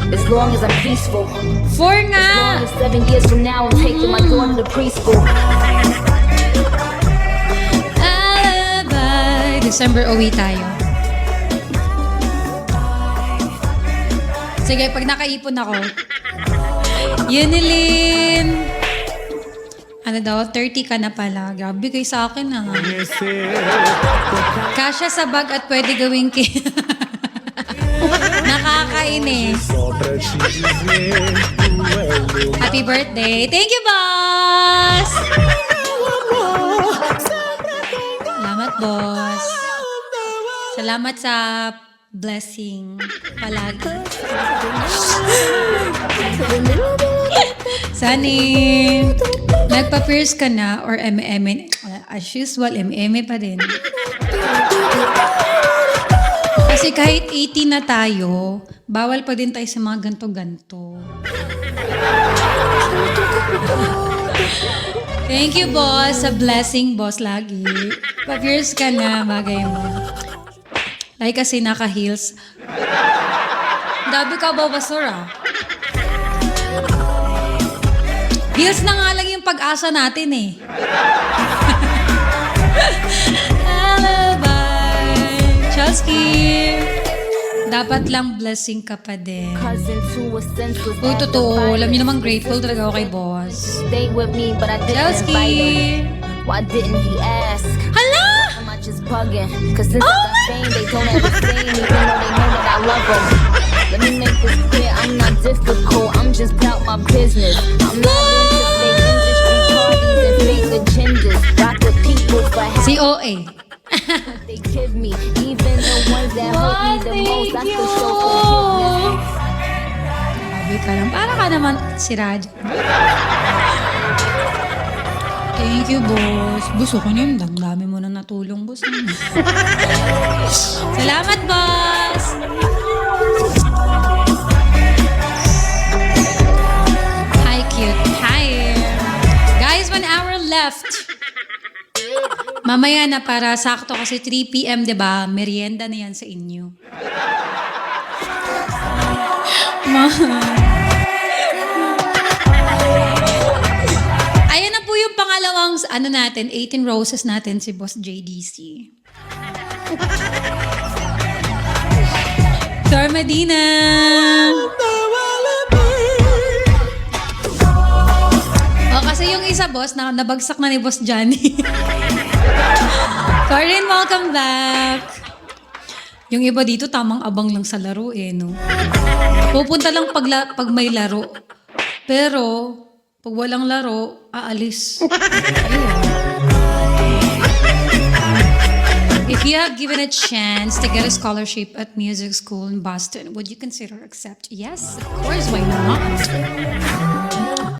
As long as I'm peaceful. 4 nga! As long as 7 years from now, I'm taking my daughter to preschool. Alibi. December uwi tayo. Sige, pag nakaipon ako. Yunilin. Ano daw, 30 ka na pala. Grabe kayo sa akin ha. Kasya sa bag at pwede gawing nakakainis. Happy birthday. Thank you, boss! Salamat, boss. Salamat sa blessing palagi. Sunny, nagpa-pierce ka na or MM? As usual, MM pa din. Kasi kahit 18 na tayo, bawal pa din tayo sa mga ganto-ganto. Thank you, boss, sa blessing, boss, lagi. Pa-pierce ka na, bagay mo. Like kasi naka-heels. Dabi ka ba, basura? Heels na nga lang yung pag-asa natin eh. Alibi. Chelsky. Dapat lang blessing ka pa din. Uy, totoo. Alam niyo naman grateful talaga ako kay boss. Stay with me, but I didn't invite Chelsky. him. Why didn't he ask? Hala! Am I just bugging? Cause since I got fame, they don't ever see me, even though they know that I love them. Let me make this clear, I'm not difficult, I'm just about my business. I'm not into fake industry parties and fake agendas. Rock with people for half Si OA. they give me, even the ones that hurt me the most. I still show forgiveness. Sabi ka lang. Para ka naman si Raja. Thank you, boss. Boss, ako na yun. Dami mo na natulong, boss. Salamat, boss! Hi, cute. Hi. Guys, 1 hour left. Mamaya na para sakto kasi 3 p.m., diba? Merienda na yan sa inyo. Ayan na po yung pangalawang, ano natin, 18 roses natin si Boss JDC. Sir Medina! O, kasi yung isa, boss, nabagsak na ni Boss Johnny. Corin, welcome back! Yung iba dito, tamang abang lang sa laro eh, no? Pupunta lang pag may laro. Pero, pag walang laro, aalis. If you have given a chance to get a scholarship at music school in Boston, would you consider accept? Yes, of course, why not?